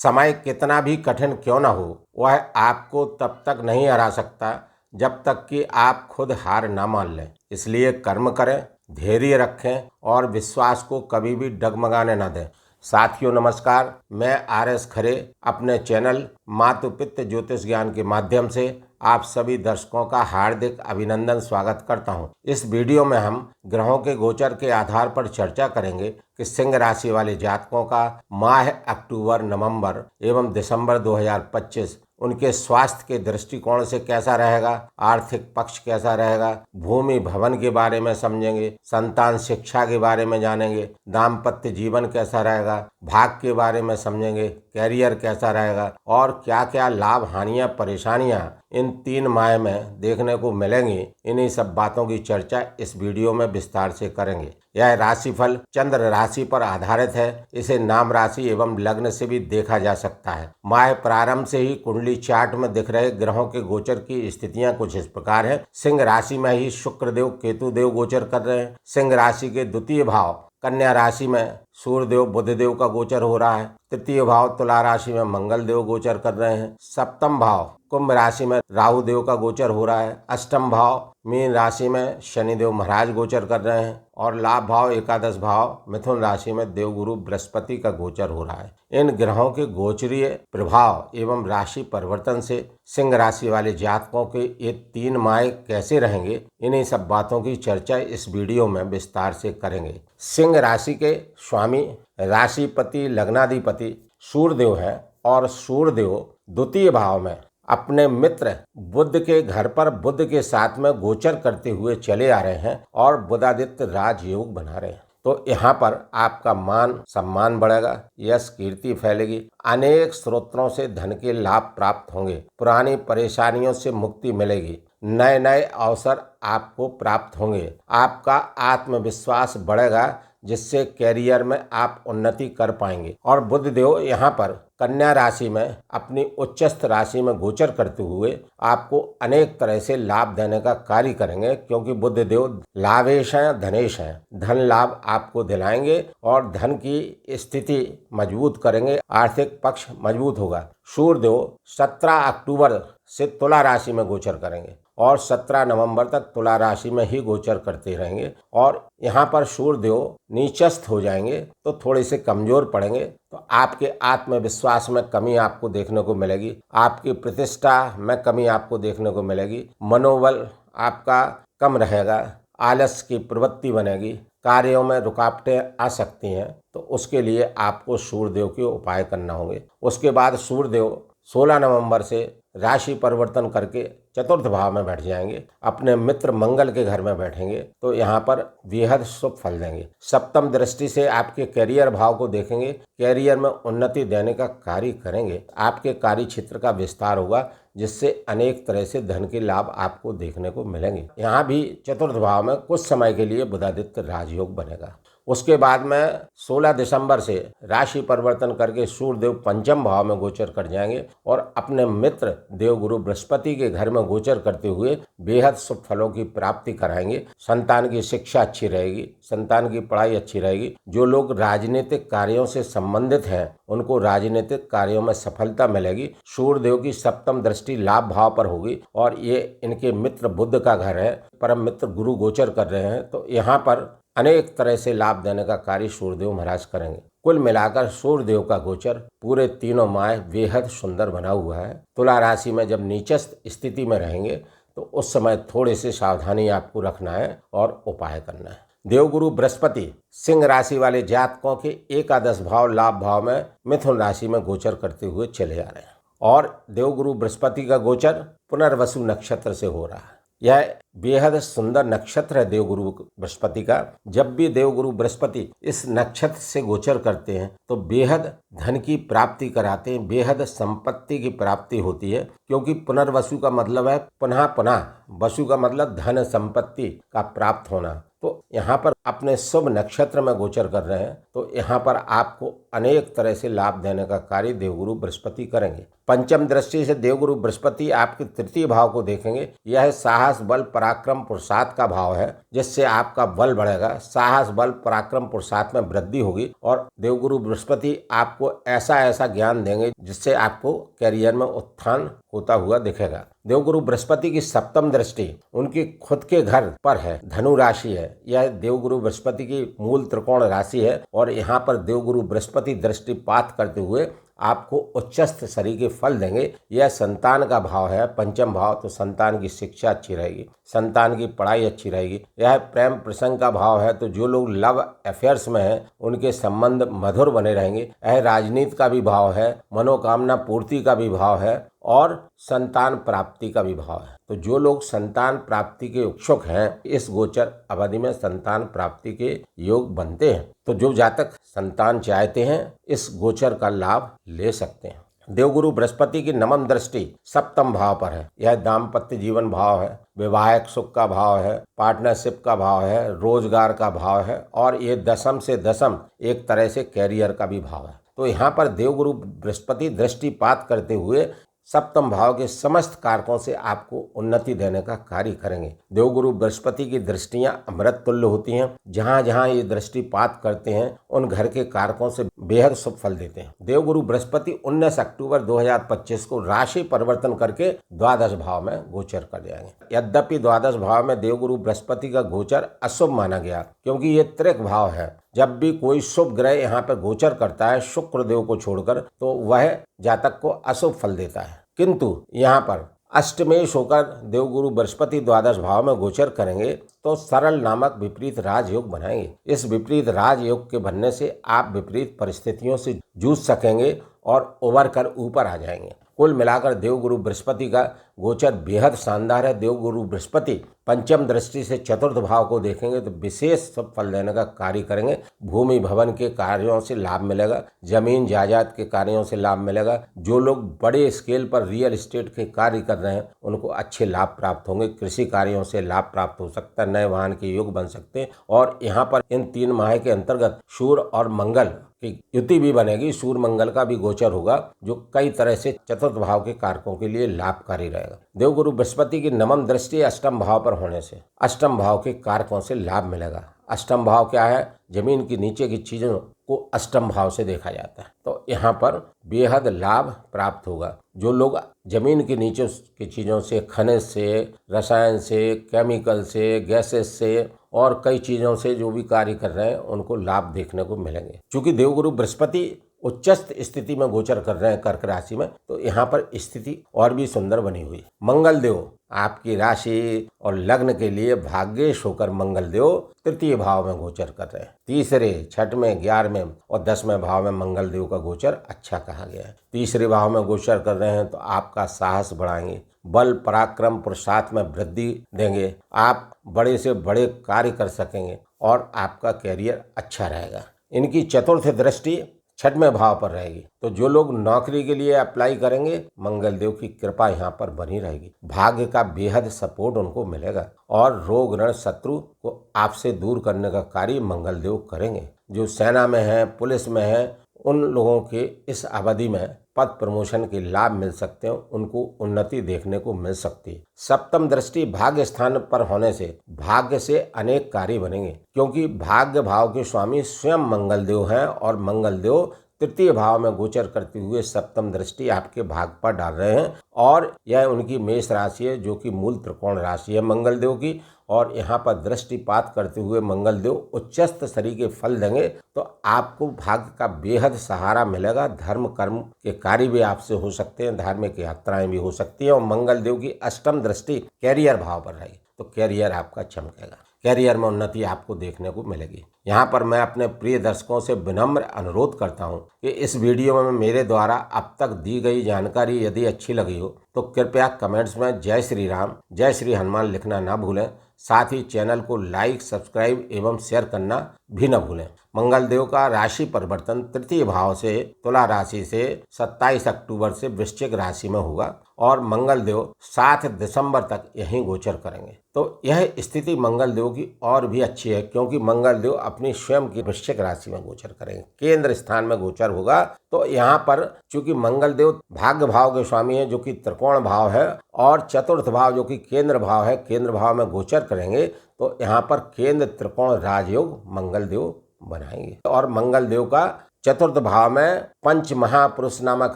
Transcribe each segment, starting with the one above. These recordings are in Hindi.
समय कितना भी कठिन क्यों न हो, वह आपको तब तक नहीं हरा सकता जब तक कि आप खुद हार ना मान लें। इसलिए कर्म करें, धैर्य रखें और विश्वास को कभी भी डगमगाने न दें। साथियों नमस्कार, मैं RS खरे अपने चैनल मातु पितृ ज्योतिष ज्ञान के माध्यम से आप सभी दर्शकों का हार्दिक अभिनंदन स्वागत करता हूं। इस वीडियो में हम ग्रहों के गोचर के आधार पर चर्चा करेंगे कि सिंह राशि वाले जातकों का माह अक्टूबर, नवंबर एवं दिसंबर 2025 उनके स्वास्थ्य के दृष्टिकोण से कैसा रहेगा, आर्थिक पक्ष कैसा रहेगा, भूमि भवन के बारे में समझेंगे, संतान शिक्षा के बारे में जानेंगे, दाम्पत्य जीवन कैसा रहेगा, भाग्य के बारे में समझेंगे, कैरियर कैसा रहेगा और क्या क्या लाभ, हानियां, परेशानियां इन 3 माह में देखने को मिलेंगी। इन्हीं सब बातों की चर्चा इस वीडियो में विस्तार से करेंगे। यह राशिफल चंद्र राशि पर आधारित है। इसे नाम राशि एवं लग्न से भी देखा जा सकता है। माह प्रारंभ से ही कुंडली चार्ट में दिख रहे ग्रहों के गोचर की स्थितियां कुछ इस प्रकार है। सिंह राशि में ही शुक्र देव, केतु देव गोचर कर रहे हैं। सिंह राशि के द्वितीय भाव कन्या राशि में सूर्य देव, बुध देव का गोचर हो रहा है। तृतीय भाव तुला राशि में मंगल देव गोचर कर रहे हैं। सप्तम भाव कुंभ राशि में राहु देव का गोचर हो रहा है। अष्टम भाव मीन राशि में शनि देव महाराज गोचर कर रहे हैं और लाभ भाव एकादश भाव मिथुन राशि में देवगुरु बृहस्पति का गोचर हो रहा है। इन ग्रहों के गोचरीय प्रभाव एवं राशि परिवर्तन से सिंह राशि वाले जातकों के ये 3 माह कैसे रहेंगे, इन्हीं सब बातों की चर्चा इस वीडियो में विस्तार से करेंगे। सिंह राशि के स्वामी राशिपति लग्नाधिपति सूर्यदेव है और सूर्यदेव द्वितीय भाव में अपने मित्र बुध के घर पर बुध के साथ में गोचर करते हुए चले आ रहे हैं और बुधादित्य राजयोग बना रहे हैं। तो यहाँ पर आपका मान सम्मान बढ़ेगा, यश कीर्ति फैलेगी, अनेक स्रोतों से धन के लाभ प्राप्त होंगे, पुरानी परेशानियों से मुक्ति मिलेगी, नए नए अवसर आपको प्राप्त होंगे, आपका आत्मविश्वास बढ़ेगा जिससे कैरियर में आप उन्नति कर पाएंगे। और बुध देव यहाँ पर कन्या राशि में अपनी उच्चस्थ राशि में गोचर करते हुए आपको अनेक तरह से लाभ देने का कार्य करेंगे, क्योंकि बुध देव लाभेश हैं, धनेश हैं। धन लाभ आपको दिलाएंगे और धन की स्थिति मजबूत करेंगे, आर्थिक पक्ष मजबूत होगा। सूर्य देव 17 अक्टूबर से तुला राशि में गोचर करेंगे और 17 नवंबर तक तुला राशि में ही गोचर करते रहेंगे और यहाँ पर सूर्य देव नीचस्थ हो जाएंगे तो थोड़े से कमजोर पड़ेंगे। तो आपके आत्मविश्वास में कमी आपको देखने को मिलेगी, आपकी प्रतिष्ठा में कमी आपको देखने को मिलेगी, मनोबल आपका कम रहेगा, आलस की प्रवृत्ति बनेगी, कार्यों में रुकावटें आ सकती हैं। तो उसके लिए आपको सूर्यदेव के उपाय करना होंगे। उसके बाद सूर्यदेव 16 नवंबर से राशि परिवर्तन करके चतुर्थ भाव में बैठ जाएंगे, अपने मित्र मंगल के घर में बैठेंगे तो यहाँ पर बेहद शुभ फल देंगे। सप्तम दृष्टि से आपके कैरियर भाव को देखेंगे, कैरियर में उन्नति देने का कार्य करेंगे, आपके कार्य क्षेत्र का विस्तार होगा जिससे अनेक तरह से धन के लाभ आपको देखने को मिलेंगे। यहाँ भी चतुर्थ भाव में कुछ समय के लिए बुधादित्य राजयोग बनेगा। उसके बाद में 16 दिसंबर से राशि परिवर्तन करके सूर्यदेव पंचम भाव में गोचर कर जाएंगे और अपने मित्र देवगुरु बृहस्पति के घर में गोचर करते हुए बेहद शुभ फलों की प्राप्ति कराएंगे। संतान की शिक्षा अच्छी रहेगी, संतान की पढ़ाई अच्छी रहेगी। जो लोग राजनीतिक कार्यों से संबंधित हैं उनको राजनीतिक कार्यों में सफलता मिलेगी। सूर्यदेव की सप्तम दृष्टि लाभ भाव पर होगी और ये इनके मित्र बुध का घर है, परम मित्र गुरु गोचर कर रहे हैं तो यहाँ पर अनेक तरह से लाभ देने का कार्य सूर्यदेव महाराज करेंगे। कुल मिलाकर सूर्यदेव का गोचर पूरे 3 माह बेहद सुंदर बना हुआ है। तुला राशि में जब नीचस्थ स्थिति में रहेंगे तो उस समय थोड़े से सावधानी आपको रखना है और उपाय करना है। देवगुरु बृहस्पति सिंह राशि वाले जातकों के एकादश भाव लाभ भाव में मिथुन राशि में गोचर करते हुए चले आ रहे हैं और देवगुरु बृहस्पति का गोचर पुनर्वसु नक्षत्र से हो रहा है। यह बेहद सुंदर नक्षत्र है देवगुरु बृहस्पति का। जब भी देवगुरु बृहस्पति इस नक्षत्र से गोचर करते हैं तो बेहद धन की प्राप्ति कराते हैं, बेहद संपत्ति की प्राप्ति होती है, क्योंकि पुनर्वसु का मतलब है पुनः पुनः, वसु का मतलब धन संपत्ति का प्राप्त होना। तो यहाँ पर अपने शुभ नक्षत्र में गोचर कर रहे हैं तो यहाँ पर आपको अनेक तरह से लाभ देने का कार्य देवगुरु बृहस्पति करेंगे। पंचम दृष्टि से देवगुरु बृहस्पति आपके तृतीय भाव को देखेंगे। यह साहस, बल, पराक्रम पुरुषार्थ का भाव है, जिससे आपका बल बढ़ेगा, साहस बल पराक्रम पुरुषार्थ में वृद्धि होगी और देवगुरु बृहस्पति आपको ऐसा ऐसा ज्ञान देंगे जिससे आपको कैरियर में उत्थान होता हुआ दिखेगा। देवगुरु बृहस्पति की सप्तम दृष्टि उनकी खुद के घर पर है, धनु राशि है। यह देवगुरु बृहस्पति की मूल त्रिकोण राशि है और यहाँ पर देवगुरु बृहस्पति दृष्टिपात करते हुए आपको उच्चस्थ शरीर के फल देंगे। यह संतान का भाव है, पंचम भाव, तो संतान की शिक्षा अच्छी रहेगी, संतान की पढ़ाई अच्छी रहेगी। यह प्रेम प्रसंग का भाव है, तो जो लोग लव अफेयर्स में हैं उनके संबंध मधुर बने रहेंगे। यह राजनीति का भी भाव है, मनोकामना पूर्ति का भी भाव है और संतान प्राप्ति का भी भाव है। तो जो लोग संतान प्राप्ति के इच्छुक हैं, इस गोचर अवधि में संतान प्राप्ति के योग बनते हैं। तो जो जातक संतान चाहते हैं इस गोचर का लाभ ले सकते हैं। देवगुरु बृहस्पति की नवम दृष्टि सप्तम भाव पर है। यह दाम्पत्य जीवन भाव है, वैवाहिक सुख का भाव है, पार्टनरशिप का भाव है, रोजगार का भाव है और ये दशम से दशम एक तरह से कैरियर का भी भाव है। तो यहाँ पर देवगुरु बृहस्पति दृष्टिपात करते हुए सप्तम भाव के समस्त कारकों से आपको उन्नति देने का कार्य करेंगे। देवगुरु बृहस्पति की दृष्टियां अमृत तुल्य होती हैं। जहां जहां ये दृष्टिपात करते हैं उन घर के कारकों से बेहद शुभ फल देते हैं। देवगुरु बृहस्पति 19 अक्टूबर 2025 को राशि परिवर्तन करके द्वादश भाव में गोचर कर जाएंगे। यद्यपि द्वादश भाव में देवगुरु बृहस्पति का गोचर अशुभ माना गया, क्योंकि ये त्रिक भाव है। जब भी कोई शुभ ग्रह यहाँ पर गोचर करता है शुक्र देव को छोड़कर, तो वह जातक को अशुभ फल देता है। किंतु यहाँ पर अष्टमेश होकर देवगुरु बृहस्पति द्वादश भाव में गोचर करेंगे तो सरल नामक विपरीत राजयोग बनाएंगे। इस विपरीत राजयोग के बनने से आप विपरीत परिस्थितियों से जूझ सकेंगे और उभर कर ऊपर आ जाएंगे। कुल मिलाकर देवगुरु बृहस्पति का गोचर बेहद शानदार है। देवगुरु बृहस्पति पंचम दृष्टि से चतुर्थ भाव को देखेंगे तो विशेष सब फल देने का कार्य करेंगे। भूमि भवन के कार्यों से लाभ मिलेगा, जमीन जायदाद के कार्यों से लाभ मिलेगा। जो लोग बड़े स्केल पर रियल एस्टेट के कार्य कर रहे हैं उनको अच्छे लाभ प्राप्त होंगे। कृषि कार्यों से लाभ प्राप्त हो सकता है, नए वाहन के योग बन सकते हैं। और यहाँ पर इन 3 माह के अंतर्गत सूर्य और मंगल की युति भी बनेगी। सूर्य मंगल का भी गोचर होगा जो कई तरह से चतुर्थ भाव के कारकों के लिए लाभकारी रहेगा। देवगुरु बृहस्पति की नवम दृष्टि अष्टम भाव पर होने से अष्टम भाव के कारकों से लाभ मिलेगा। अष्टम भाव क्या है? जमीन के नीचे की चीजों को अष्टम भाव से देखा जाता है। तो यहाँ पर बेहद लाभ प्राप्त होगा। जो लोग जमीन के नीचे की चीजों से, खनिज से, रसायन से, केमिकल से, गैसेस से और कई चीजों से जो भी कार्य कर रहे हैं उनको लाभ देखने को मिलेंगे। क्योंकि देवगुरु बृहस्पति उच्चस्थ स्थिति में गोचर कर रहे हैं कर्क राशि में, तो यहाँ पर स्थिति और भी सुंदर बनी हुई। मंगल देव आपकी राशि और लग्न के लिए भाग्येश होकर मंगल देव तृतीय भाव में गोचर कर रहे हैं। तीसरे, छठवें, 11वें और 10वें भाव में मंगल देव का गोचर अच्छा कहा गया है। तीसरे भाव में गोचर कर रहे हैं तो आपका साहस बढ़ाएंगे, बल पराक्रम पुरुषार्थ में वृद्धि देंगे, आप बड़े से बड़े कार्य कर सकेंगे और आपका कैरियर अच्छा रहेगा। इनकी चतुर्थ दृष्टि 6वें भाव पर रहेगी। तो जो लोग नौकरी के लिए अप्लाई करेंगे मंगल देव की कृपा यहाँ पर बनी रहेगी। भाग्य का बेहद सपोर्ट उनको मिलेगा और रोग ऋण शत्रु को आपसे दूर करने का कार्य मंगल देव करेंगे। जो सेना में है, पुलिस में है, उन लोगों के इस अवधि में पद प्रमोशन के लाभ मिल सकते हैं, उनको उन्नति देखने को मिल सकती है। सप्तम दृष्टि भाग्य स्थान पर होने से भाग्य से अनेक कार्य बनेंगे, क्योंकि भाग्य भाव के स्वामी स्वयं मंगल देव हैं और मंगल देव तृतीय भाव में गोचर करते हुए सप्तम दृष्टि आपके भाग पर डाल रहे हैं और यह उनकी मेष राशि है जो कि मूल त्रिकोण राशि है मंगल देव की। और यहाँ पर दृष्टिपात करते हुए मंगल देव उच्चस्थ शरीर के फल देंगे तो आपको भाग्य का बेहद सहारा मिलेगा। धर्म कर्म के कार्य भी आपसे हो सकते हैं, धार्मिक यात्राएं भी हो सकती हैं। और मंगल देव की अष्टम दृष्टि कैरियर भाव पर रहेगी तो कैरियर आपका चमकेगा, कैरियर में उन्नति आपको देखने को मिलेगी। यहाँ पर मैं अपने प्रिय दर्शकों से विनम्र अनुरोध करता हूँ कि इस वीडियो में मेरे द्वारा अब तक दी गई जानकारी यदि अच्छी लगी हो तो कृपया कमेंट्स में जय श्री राम, जय श्री हनुमान लिखना ना भूलें। साथ ही चैनल को लाइक, सब्सक्राइब एवं शेयर करना भी न भूलें। मंगल देव का राशि परिवर्तन तृतीय भाव से तुला राशि से 27 अक्टूबर से वृश्चिक राशि में होगा और मंगल देव 7 दिसंबर तक यहीं गोचर करेंगे। तो यह स्थिति मंगल देव की और भी अच्छी है क्योंकि मंगल देव अपनी स्वयं की वृश्चिक राशि में गोचर करेंगे, केंद्र स्थान में गोचर होगा। तो यहाँ पर चूंकि मंगल देव भाग्य भाव के स्वामी है जो कि त्रिकोण भाव है और चतुर्थ भाव जो कि केंद्र भाव है, केंद्र भाव में गोचर करेंगे तो यहाँ पर केंद्र त्रिकोण राजयोग मंगल देव बनाएंगे। और मंगल देव का चतुर्थ भाव में पंच महापुरुष नामक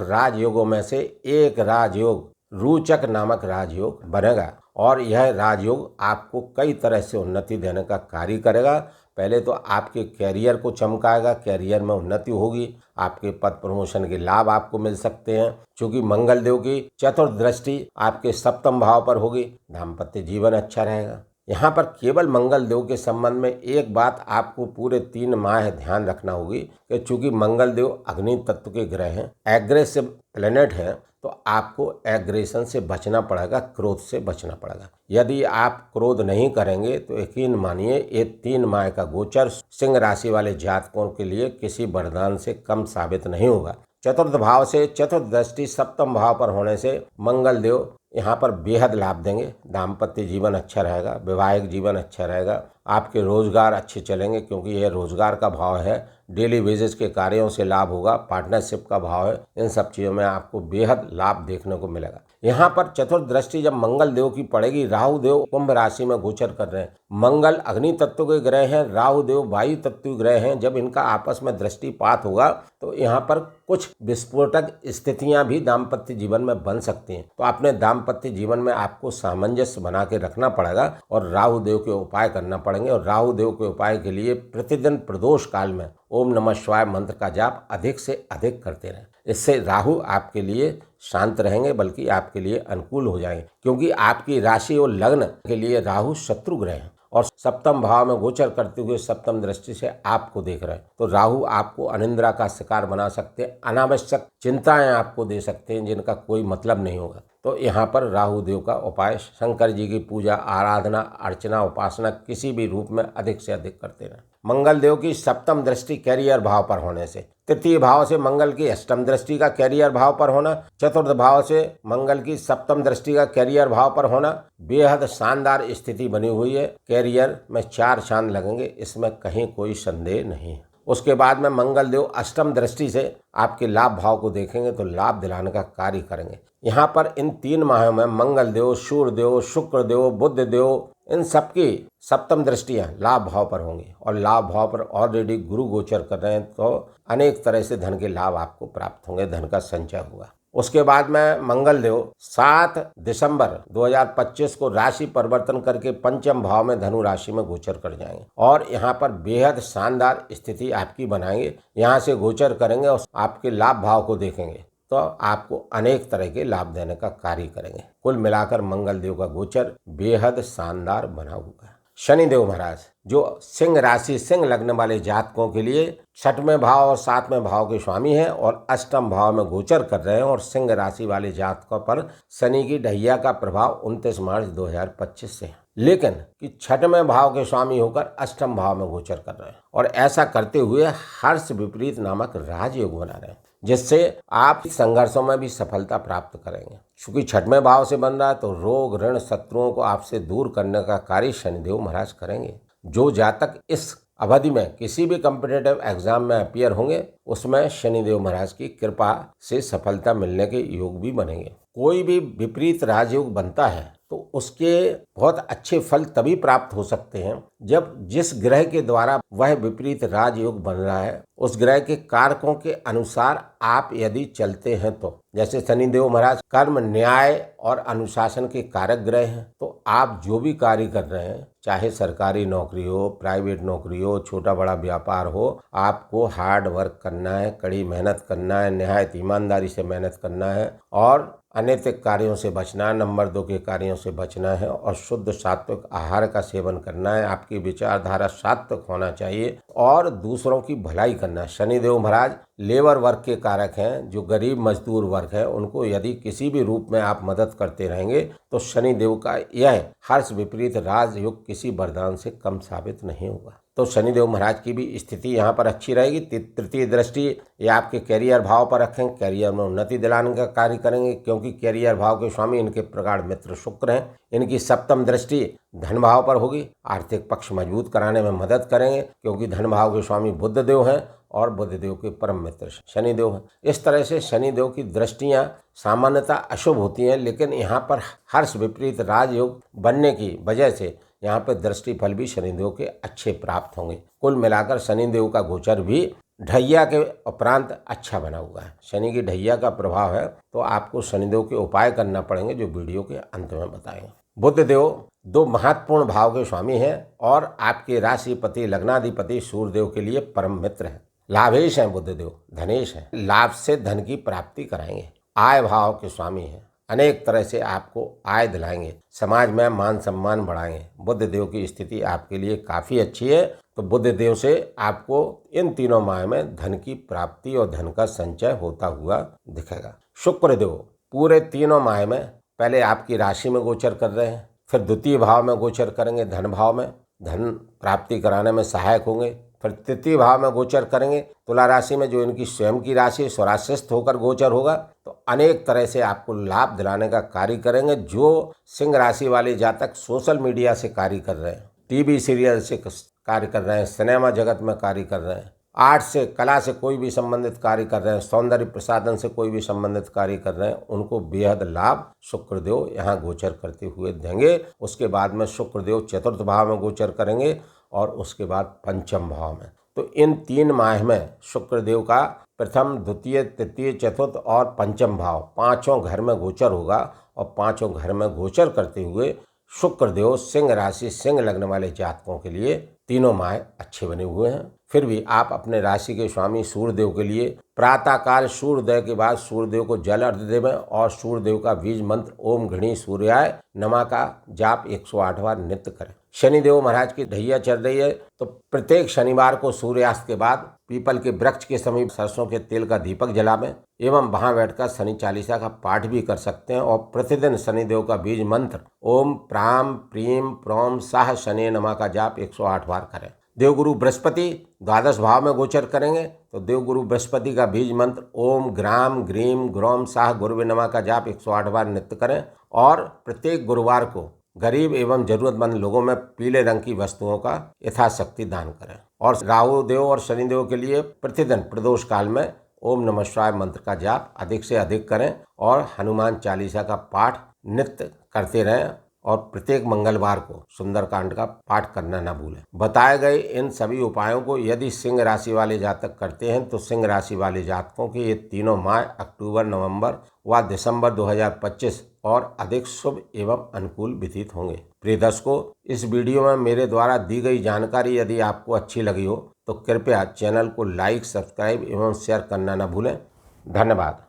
राजयोगों में से एक राजयोग रोचक नामक राजयोग बनेगा और यह राजयोग आपको कई तरह से उन्नति देने का कार्य करेगा। पहले तो आपके कैरियर को चमकाएगा, कैरियर में उन्नति होगी, आपके पद प्रमोशन के लाभ आपको मिल सकते हैं। क्योंकि मंगल देव की चतुर्थ दृष्टि आपके सप्तम भाव पर होगी, दाम्पत्य जीवन अच्छा रहेगा। यहाँ पर केवल मंगल देव के संबंध में एक बात आपको पूरे 3 माह ध्यान रखना होगी कि चूंकि मंगल देव अग्नि तत्व के ग्रह हैं, एग्रेसिव प्लेनेट हैं, तो आपको एग्रेशन से बचना पड़ेगा, क्रोध से बचना पड़ेगा। यदि आप क्रोध नहीं करेंगे तो यकीन मानिए ये 3 माह का गोचर सिंह राशि वाले जातकों के लिए किसी वरदान से कम साबित नहीं होगा। चतुर्थ भाव से चतुर्थ दृष्टि सप्तम भाव पर होने से मंगल देव यहाँ पर बेहद लाभ देंगे। दाम्पत्य जीवन अच्छा रहेगा, वैवाहिक जीवन अच्छा रहेगा, आपके रोजगार अच्छे चलेंगे क्योंकि यह रोजगार का भाव है। डेली बेसिस के कार्यों से लाभ होगा, पार्टनरशिप का भाव है, इन सब चीज़ों में आपको बेहद लाभ देखने को मिलेगा। यहाँ पर चतुर्थ दृष्टि जब मंगल देव की पड़ेगी, राहु देव कुंभ राशि में गोचर कर रहे हैं, मंगल अग्नि तत्व के ग्रह हैं, राहु देव वायु तत्व के ग्रह हैं। जब इनका आपस में दृष्टिपात होगा तो यहाँ पर कुछ विस्फोटक स्थितियां भी दाम्पत्य जीवन में बन सकती हैं। तो अपने दाम्पत्य जीवन में आपको सामंजस्य बना के रखना पड़ेगा और राहु देव के उपाय करना पड़ेंगे। और राहु देव के उपाय के लिए प्रतिदिन प्रदोष काल में ओम नमः शिवाय मंत्र का जाप अधिक से अधिक करते रहें। इससे राहु आपके लिए शांत रहेंगे, बल्कि आपके लिए अनुकूल हो जाएंगे क्योंकि आपकी राशि और लग्न के लिए राहु शत्रु ग्रह हैं और सप्तम भाव में गोचर करते हुए सप्तम दृष्टि से आपको देख रहे हैं। तो राहु आपको अनिद्रा का शिकार बना सकते हैं, अनावश्यक चिंताएं आपको दे सकते हैं जिनका कोई मतलब नहीं होगा। तो यहाँ पर राहु देव का उपाय शंकर जी की पूजा, आराधना, अर्चना, उपासना किसी भी रूप में अधिक से अधिक करते रहें। मंगल देव की सप्तम दृष्टि कैरियर भाव पर होने से, तृतीय भाव से मंगल की अष्टम दृष्टि का कैरियर भाव पर होना, चतुर्थ भाव से मंगल की सप्तम दृष्टि का कैरियर भाव पर होना, बेहद शानदार स्थिति बनी हुई है। कैरियर में 4 चांद लगेंगे, इसमें कहीं कोई संदेह नहीं है। उसके बाद में मंगल देव अष्टम दृष्टि से आपके लाभ भाव को देखेंगे तो लाभ दिलाने का कार्य करेंगे। यहाँ पर इन 3 माहों में मंगल देव, सूर्य देव, शुक्र देव, बुध देव, इन सबकी सप्तम दृष्टियां लाभ भाव पर होंगी और लाभ भाव पर ऑलरेडी गुरु गोचर कर रहे हैं। तो अनेक तरह से धन के लाभ आपको प्राप्त होंगे, धन का संचय होगा। उसके बाद में मंगल देव 7 दिसंबर 2025 को राशि परिवर्तन करके पंचम भाव में धनु राशि में गोचर कर जाएंगे और यहाँ पर बेहद शानदार स्थिति आपकी बनाएंगे। यहाँ से गोचर करेंगे और आपके लाभ भाव को देखेंगे तो आपको अनेक तरह के लाभ देने का कार्य करेंगे। कुल मिलाकर मंगल देव का गोचर बेहद शानदार बना हुआ है। शनि देव महाराज जो सिंह राशि सिंह लग्न वाले जातकों के लिए 6वें भाव और 7वें भाव के स्वामी हैं और अष्टम भाव में गोचर कर रहे हैं और सिंह राशि वाले जातकों पर शनि की ढैया का प्रभाव 29 मार्च 2025 से है, लेकिन कि 6वें भाव के स्वामी होकर अष्टम भाव में गोचर कर रहे हैं और ऐसा करते हुए हर्ष विपरीत नामक राजयोग बना रहे हैं जिससे आप संघर्षों में भी सफलता प्राप्त करेंगे। क्योंकि 6वें भाव से बन रहा है तो रोग ऋण शत्रुओं को आपसे दूर करने का कार्य शनिदेव महाराज करेंगे। जो जातक इस अवधि में किसी भी कॉम्पिटिटिव एग्जाम में अपीयर होंगे उसमें शनिदेव महाराज की कृपा से सफलता मिलने के योग भी बनेंगे। कोई भी विपरीत राजयोग बनता है तो उसके बहुत अच्छे फल तभी प्राप्त हो सकते हैं जब जिस ग्रह के द्वारा वह विपरीत राजयोग बन रहा है उस ग्रह के कारकों के अनुसार आप यदि चलते हैं तो। जैसे शनिदेव महाराज कर्म, न्याय और अनुशासन के कारक ग्रह हैं तो आप जो भी कार्य कर रहे हैं, चाहे सरकारी नौकरी हो, प्राइवेट नौकरी हो, छोटा बड़ा व्यापार हो, आपको हार्ड वर्क करना है, कड़ी मेहनत करना है, निहायत ईमानदारी से मेहनत करना है और अनैतिक कार्यों से बचना है, नंबर 2 के कार्यों से बचना है और शुद्ध सात्विक आहार का सेवन करना है। आपकी विचारधारा सात्विक होना चाहिए और दूसरों की भलाई करना है। शनिदेव महाराज लेबर वर्ग के कारक हैं, जो गरीब मजदूर वर्ग है उनको यदि किसी भी रूप में आप मदद करते रहेंगे तो शनिदेव का यह हर्ष विपरीत राजयोग किसी वरदान से कम साबित नहीं होगा। तो शनिदेव महाराज की भी स्थिति यहाँ पर अच्छी रहेगी। तृतीय दृष्टि ये आपके कैरियर भाव पर रखें, कैरियर में उन्नति दिलाने का कार्य करेंगे, क्योंकि कैरियर भाव के स्वामी इनके प्रगाढ़ मित्र शुक्र हैं। इनकी सप्तम दृष्टि धन भाव पर होगी, आर्थिक पक्ष मजबूत कराने में मदद करेंगे, क्योंकि धन भाव के स्वामी बुध देव हैं और बुध देव के परम मित्र शनिदेव हैं। इस तरह से शनिदेव की दृष्टियां सामान्यतः अशुभ होती हैं, लेकिन यहाँ पर हर्ष विपरीत राजयोग बनने की वजह से यहाँ पर दृष्टि फल भी शनिदेव के अच्छे प्राप्त होंगे। कुल मिलाकर शनिदेव का गोचर भी ढैया के उपरांत अच्छा बना हुआ है। शनि की ढैया का प्रभाव है, तो आपको शनिदेव के उपाय करना पड़ेंगे, जो वीडियो के अंत में बताएंगे। बुध देव दो महत्वपूर्ण भाव के स्वामी हैं और आपके राशिपति लग्नाधिपति सूर्यदेव के लिए परम मित्र हैं। लाभेश हैं बुध देव, धनेश हैं, लाभ से धन की प्राप्ति कराएंगे। आय भाव के स्वामी हैं, अनेक तरह से आपको आय दिलाएंगे, समाज में मान सम्मान बढ़ाएंगे। बुध देव की स्थिति आपके लिए काफ़ी अच्छी है, तो बुध देव से आपको इन तीनों माह में धन की प्राप्ति और धन का संचय होता हुआ दिखेगा। शुक्र देव पूरे तीनों माह में पहले आपकी राशि में गोचर कर रहे हैं, फिर द्वितीय भाव में गोचर करेंगे, धन भाव में धन प्राप्ति कराने में सहायक होंगे। फिर तृतीय भाव में गोचर करेंगे, तुला राशि में जो इनकी स्वयं की राशि स्वराशिस्थ होकर गोचर होगा, तो अनेक तरह से आपको लाभ दिलाने का कार्य करेंगे। जो सिंह राशि वाले जातक सोशल मीडिया से कार्य कर रहे हैं, टीवी सीरियल से कार्य कर रहे हैं, सिनेमा जगत में कार्य कर रहे हैं, आर्ट से कला से कोई भी संबंधित कार्य कर रहे हैं, सौंदर्य प्रसाधन से कोई भी संबंधित कार्य कर रहे हैं, उनको बेहद लाभ शुक्रदेव यहाँ गोचर करते हुए देंगे। उसके बाद में शुक्रदेव चतुर्थ भाव में गोचर करेंगे और उसके बाद पंचम भाव में। तो इन 3 माह में शुक्रदेव का प्रथम, द्वितीय, तृतीय, चतुर्थ और पंचम भाव पांचों घर में गोचर होगा, और पांचों घर में गोचर करते हुए शुक्रदेव सिंह राशि सिंह लग्न वाले जातकों के लिए तीनों माह अच्छे बने हुए हैं। फिर भी आप अपने राशि के स्वामी सूर्यदेव के लिए प्रातःकाल सूर्योदय के बाद सूर्यदेव को जल अर्घ्य देवें और सूर्यदेव का बीज मंत्र ओम घृणी सूर्याय नमः का जाप 108 बार नित्य करें। शनिदेव महाराज की ढैया चल रही है, तो प्रत्येक शनिवार को सूर्यास्त के बाद पीपल के वृक्ष के समीप सरसों के तेल का दीपक जलावें एवं वहां बैठकर शनि चालीसा का पाठ भी कर सकते हैं। और प्रतिदिन शनिदेव का बीज मंत्र ओम प्राम प्रीम प्रोम साह शनि नमः का जाप 108 बार करें। देवगुरु बृहस्पति द्वादश भाव में गोचर करेंगे, तो देवगुरु बृहस्पति का बीज मंत्र ओम ग्राम ग्रीम ग्रोम साह गुरुवे नमः का जाप 108 बार नित्य करें। और प्रत्येक गुरुवार को गरीब एवं जरूरतमंद लोगों में पीले रंग की वस्तुओं का यथाशक्ति दान करें। और राहु देव और शनिदेव के लिए प्रतिदिन प्रदोष काल में ओम नमः शिवाय मंत्र का जाप अधिक से अधिक करें और हनुमान चालीसा का पाठ नित्य करते रहें। और प्रत्येक मंगलवार को सुंदरकांड का पाठ करना न भूलें। बताए गए इन सभी उपायों को यदि सिंह राशि वाले जातक करते हैं, तो सिंह राशि वाले जातकों के ये तीनों माह अक्टूबर, नवंबर व दिसंबर 2025 और अधिक शुभ एवं अनुकूल व्यतीत होंगे। प्रिय दर्शकों, इस वीडियो में मेरे द्वारा दी गई जानकारी यदि आपको अच्छी लगी हो, तो कृपया चैनल को लाइक, सब्सक्राइब एवं शेयर करना न भूलें। धन्यवाद।